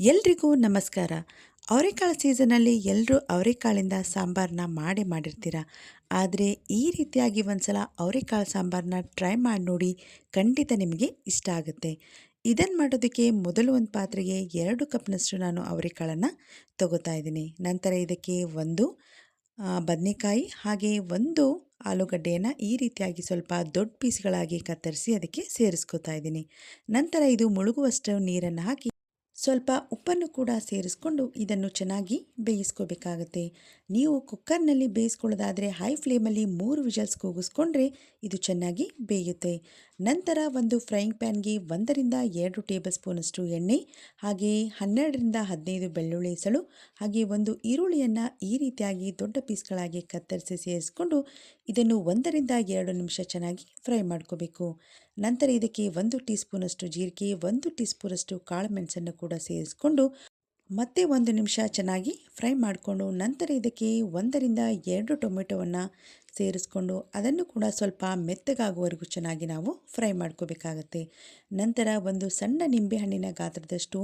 ಎಲ್ರಿಗೂ ನಮಸ್ಕಾರ. ಅವರೆಕಾಳು ಸೀಸನಲ್ಲಿ ಎಲ್ಲರೂ ಅವರೆಕಾಳಿಂದ ಸಾಂಬಾರನ್ನ ಮಾಡಿರ್ತೀರ. ಆದರೆ ಈ ರೀತಿಯಾಗಿ ಒಂದ್ಸಲ ಅವರೆಕಾಳು ಸಾಂಬಾರನ್ನ ಟ್ರೈ ಮಾಡಿ ನೋಡಿ, ಖಂಡಿತ ನಿಮಗೆ ಇಷ್ಟ ಆಗುತ್ತೆ. ಇದನ್ನು ಮಾಡೋದಕ್ಕೆ ಮೊದಲು ಒಂದು ಪಾತ್ರೆಗೆ 2 ಕಪ್ನಷ್ಟು ನಾನು ಅವರೆಕಾಳನ್ನು ತಗೋತಾ ಇದ್ದೀನಿ. ನಂತರ ಇದಕ್ಕೆ ಒಂದು ಬದನೆಕಾಯಿ ಹಾಗೆ ಒಂದು ಆಲೂಗಡ್ಡೆಯನ್ನು ಈ ರೀತಿಯಾಗಿ ಸ್ವಲ್ಪ ದೊಡ್ಡ ಪೀಸ್ಗಳಾಗಿ ಕತ್ತರಿಸಿ ಅದಕ್ಕೆ ಸೇರಿಸ್ಕೊತಾ ಇದ್ದೀನಿ. ನಂತರ ಇದು ಮುಳುಗುವಷ್ಟು ನೀರನ್ನು ಹಾಕಿ ಸ್ವಲ್ಪ ಉಪ್ಪನ್ನು ಕೂಡ ಸೇರಿಸ್ಕೊಂಡು ಇದನ್ನು ಚೆನ್ನಾಗಿ ಬೇಯಿಸ್ಕೋಬೇಕಾಗತ್ತೆ. ನೀವು ಕುಕ್ಕರ್ನಲ್ಲಿ ಬೇಯಿಸ್ಕೊಳ್ಳೋದಾದರೆ ಹೈ ಫ್ಲೇಮಲ್ಲಿ 3 ವಿಷಲ್ಸ್ ಕೂಗಿಸ್ಕೊಂಡ್ರೆ ಇದು ಚೆನ್ನಾಗಿ ಬೇಯುತ್ತೆ. ನಂತರ ಒಂದು ಫ್ರೈಯಿಂಗ್ ಪ್ಯಾನ್ಗೆ 1-2 ಟೇಬಲ್ ಸ್ಪೂನಷ್ಟು ಎಣ್ಣೆ ಹಾಗೆ 12-15 ಬೆಳ್ಳುಳ್ಳಿ ಎಸಳು ಹಾಗೆ ಒಂದು ಈರುಳ್ಳಿಯನ್ನು ಈ ರೀತಿಯಾಗಿ ದೊಡ್ಡ ಪೀಸ್ಗಳಾಗಿ ಕತ್ತರಿಸಿ ಸೇರಿಸ್ಕೊಂಡು ಇದನ್ನು 1-2 ನಿಮಿಷ ಚೆನ್ನಾಗಿ ಫ್ರೈ ಮಾಡ್ಕೋಬೇಕು. ನಂತರ ಇದಕ್ಕೆ 1 ಟೀ ಸ್ಪೂನಷ್ಟು ಜೀರಿಗೆ, 1 ಟೀ ಸ್ಪೂನಷ್ಟು ಕಾಳು ಮೆಣಸನ್ನು ಕೂಡ ಸೇರಿಸ್ಕೊಂಡು ಮತ್ತೆ 1 ನಿಮಿಷ ಚೆನ್ನಾಗಿ ಫ್ರೈ ಮಾಡಿಕೊಂಡು ನಂತರ ಇದಕ್ಕೆ 1-2 ಟೊಮೆಟೊವನ್ನು ಸೇರಿಸ್ಕೊಂಡು ಅದನ್ನು ಕೂಡ ಸ್ವಲ್ಪ ಮೆತ್ತಗಾಗುವವರೆಗೂ ಚೆನ್ನಾಗಿ ನಾವು ಫ್ರೈ ಮಾಡ್ಕೋಬೇಕಾಗತ್ತೆ. ನಂತರ ಒಂದು ಸಣ್ಣ ನಿಂಬೆಹಣ್ಣಿನ ಗಾತ್ರದಷ್ಟು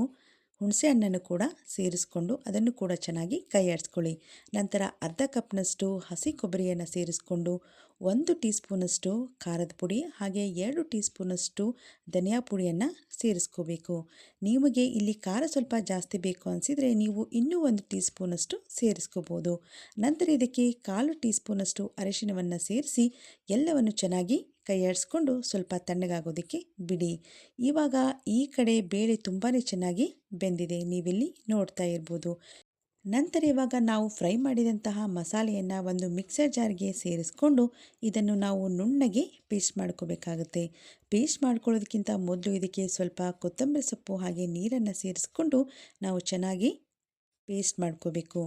ಹುಣಸೆ ಹಣ್ಣನ್ನು ಕೂಡ ಸೇರಿಸ್ಕೊಂಡು ಅದನ್ನು ಕೂಡ ಚೆನ್ನಾಗಿ ಕೈ ಆಡಿಸ್ಕೊಳ್ಳಿ. ನಂತರ ಅರ್ಧ ಕಪ್ನಷ್ಟು ಹಸಿ ಕೊಬ್ಬರಿಯನ್ನು ಸೇರಿಸ್ಕೊಂಡು 1 ಟೀ ಸ್ಪೂನಷ್ಟು ಖಾರದ ಪುಡಿ ಹಾಗೆ 2 ಟೀ ಸ್ಪೂನಷ್ಟು ಧನಿಯಾ ಪುಡಿಯನ್ನು ಸೇರಿಸ್ಕೋಬೇಕು. ನಿಮಗೆ ಇಲ್ಲಿ ಖಾರ ಸ್ವಲ್ಪ ಜಾಸ್ತಿ ಬೇಕು ಅನಿಸಿದರೆ ನೀವು ಇನ್ನೂ 1 ಟೀ ಸ್ಪೂನಷ್ಟು ಸೇರಿಸ್ಕೋಬೋದು. ನಂತರ ಇದಕ್ಕೆ 1/4 ಟೀ ಸ್ಪೂನಷ್ಟು ಅರಿಶಿಣವನ್ನು ಸೇರಿಸಿ ಎಲ್ಲವನ್ನು ಚೆನ್ನಾಗಿ ಕೈ ಆಡಿಸ್ಕೊಂಡು ಸ್ವಲ್ಪ ತಣ್ಣಗಾಗೋದಕ್ಕೆ ಬಿಡಿ. ಇವಾಗ ಈ ಕಡೆ ಬೇಳೆ ತುಂಬಾ ಚೆನ್ನಾಗಿ ಬೆಂದಿದೆ, ನೀವಿಲ್ಲಿ ನೋಡ್ತಾ ಇರ್ಬೋದು. ನಂತರ ಇವಾಗ ನಾವು ಫ್ರೈ ಮಾಡಿದಂತಹ ಮಸಾಲೆಯನ್ನು ಒಂದು ಮಿಕ್ಸರ್ ಜಾರ್ಗೆ ಸೇರಿಸ್ಕೊಂಡು ಇದನ್ನು ನಾವು ನುಣ್ಣಗೆ ಪೇಸ್ಟ್ ಮಾಡ್ಕೋಬೇಕಾಗುತ್ತೆ. ಪೇಸ್ಟ್ ಮಾಡ್ಕೊಳ್ಳೋದಕ್ಕಿಂತ ಮೊದಲು ಇದಕ್ಕೆ ಸ್ವಲ್ಪ ಕೊತ್ತಂಬರಿ ಸೊಪ್ಪು ಹಾಗೆ ನೀರನ್ನು ಸೇರಿಸ್ಕೊಂಡು ನಾವು ಚೆನ್ನಾಗಿ ಪೇಸ್ಟ್ ಮಾಡ್ಕೋಬೇಕು.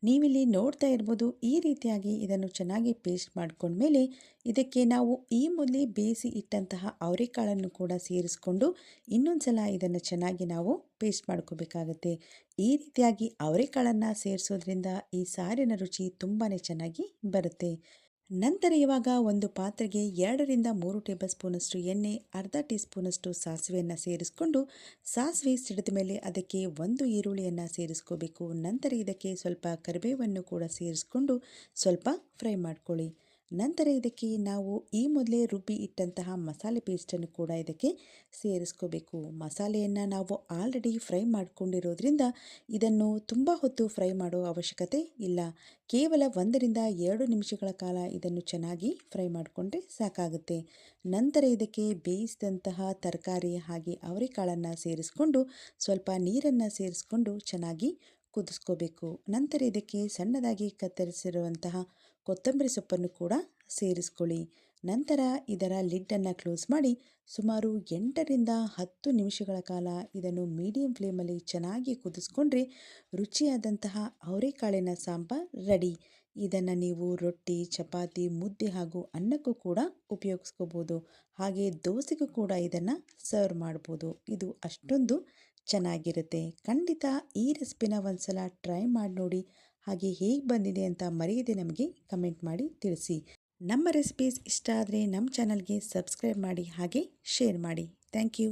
ನೀವಿಲ್ಲಿ ನೋಡ್ತಾ ಇರ್ಬೋದು, ಈ ರೀತಿಯಾಗಿ ಇದನ್ನು ಚೆನ್ನಾಗಿ ಪೇಸ್ಟ್ ಮಾಡ್ಕೊಂಡ್ಮೇಲೆ ಇದಕ್ಕೆ ನಾವು ಈ ಮೊದಲೇ ಬೇಯಿಸಿ ಇಟ್ಟಂತಹ ಅವರೆಕಾಳನ್ನು ಕೂಡ ಸೇರಿಸ್ಕೊಂಡು ಇನ್ನೊಂದು ಸಲ ಇದನ್ನು ಚೆನ್ನಾಗಿ ನಾವು ಪೇಸ್ಟ್ ಮಾಡ್ಕೋಬೇಕಾಗತ್ತೆ. ಈ ರೀತಿಯಾಗಿ ಅವರೆಕಾಳನ್ನು ಸೇರಿಸೋದ್ರಿಂದ ಈ ಸಾರಿನ ರುಚಿ ತುಂಬಾ ಚೆನ್ನಾಗಿ ಬರುತ್ತೆ. ನಂತರ ಇವಾಗ ಒಂದು ಪಾತ್ರೆಗೆ 2-3 ಟೇಬಲ್ ಸ್ಪೂನಷ್ಟು ಎಣ್ಣೆ, ಅರ್ಧ ಟೀ ಸ್ಪೂನಷ್ಟು ಸಾಸಿವೆಯನ್ನು ಸೇರಿಸ್ಕೊಂಡು ಸಾಸಿವೆ ಸಿಡಿದ ಮೇಲೆ ಅದಕ್ಕೆ 1 ಈರುಳ್ಳಿಯನ್ನು ಸೇರಿಸ್ಕೋಬೇಕು. ನಂತರ ಇದಕ್ಕೆ ಸ್ವಲ್ಪ ಕರಿಬೇವನ್ನು ಕೂಡ ಸೇರಿಸ್ಕೊಂಡು ಸ್ವಲ್ಪ ಫ್ರೈ ಮಾಡ್ಕೊಳ್ಳಿ. ನಂತರ ಇದಕ್ಕೆ ನಾವು ಈ ಮೊದಲೇ ರುಬ್ಬಿ ಇಟ್ಟಂತಹ ಮಸಾಲೆ ಪೇಸ್ಟನ್ನು ಕೂಡ ಇದಕ್ಕೆ ಸೇರಿಸ್ಕೋಬೇಕು. ಮಸಾಲೆಯನ್ನು ನಾವು ಆಲ್ರೆಡಿ ಫ್ರೈ ಮಾಡ್ಕೊಂಡಿರೋದ್ರಿಂದ ಇದನ್ನು ತುಂಬ ಹೊತ್ತು ಫ್ರೈ ಮಾಡೋ ಅವಶ್ಯಕತೆ ಇಲ್ಲ. ಕೇವಲ 1-2 ನಿಮಿಷಗಳ ಕಾಲ ಇದನ್ನು ಚೆನ್ನಾಗಿ ಫ್ರೈ ಮಾಡಿಕೊಂಡ್ರೆ ಸಾಕಾಗುತ್ತೆ. ನಂತರ ಇದಕ್ಕೆ ಬೇಯಿಸಿದಂತಹ ತರಕಾರಿ ಹಾಗೆ ಅವರೆಕಾಳನ್ನು ಸೇರಿಸ್ಕೊಂಡು ಸ್ವಲ್ಪ ನೀರನ್ನು ಸೇರಿಸ್ಕೊಂಡು ಚೆನ್ನಾಗಿ ಕುದಿಸ್ಕೋಬೇಕು. ನಂತರ ಇದಕ್ಕೆ ಸಣ್ಣದಾಗಿ ಕತ್ತರಿಸಿರುವಂತಹ ಕೊತ್ತಂಬರಿ ಸೊಪ್ಪನ್ನು ಕೂಡ ಸೇರಿಸ್ಕೊಳ್ಳಿ. ನಂತರ ಇದರ ಲಿಡ್ಡನ್ನು ಕ್ಲೋಸ್ ಮಾಡಿ ಸುಮಾರು 8-10 ನಿಮಿಷಗಳ ಕಾಲ ಇದನ್ನು ಮೀಡಿಯಂ ಫ್ಲೇಮಲ್ಲಿ ಚೆನ್ನಾಗಿ ಕುದಿಸ್ಕೊಂಡ್ರೆ ರುಚಿಯಾದಂತಹ ಅವರೆಕಾಳಿನ ಸಾಂಬಾರ್ ರೆಡಿ. ಇದನ್ನು ನೀವು ರೊಟ್ಟಿ, ಚಪಾತಿ, ಮುದ್ದೆ ಹಾಗೂ ಅನ್ನಕ್ಕೂ ಕೂಡ ಉಪಯೋಗಿಸ್ಕೋಬೋದು. ಹಾಗೆ ದೋಸೆಗೂ ಕೂಡ ಇದನ್ನು ಸರ್ವ್ ಮಾಡ್ಬೋದು. ಇದು ಅಷ್ಟೊಂದು ಚೆನ್ನಾಗಿರುತ್ತೆ. ಖಂಡಿತ ಈ ರೆಸಿಪಿನ ಒಂದ್ಸಲ ಟ್ರೈ ಮಾಡಿ ನೋಡಿ. ಹಾಗೆ ಹೇಗೆ ಬಂದಿದೆ ಅಂತ ಮರೆಯದೆ ನಮಗೆ ಕಮೆಂಟ್ ಮಾಡಿ ತಿಳಿಸಿ. ನಮ್ಮ ರೆಸಿಪೀಸ್ ಇಷ್ಟ ಆದರೆ ನಮ್ಮ ಚಾನಲ್ಗೆ ಸಬ್ಸ್ಕ್ರೈಬ್ ಮಾಡಿ ಹಾಗೆ ಶೇರ್ ಮಾಡಿ. Thank you.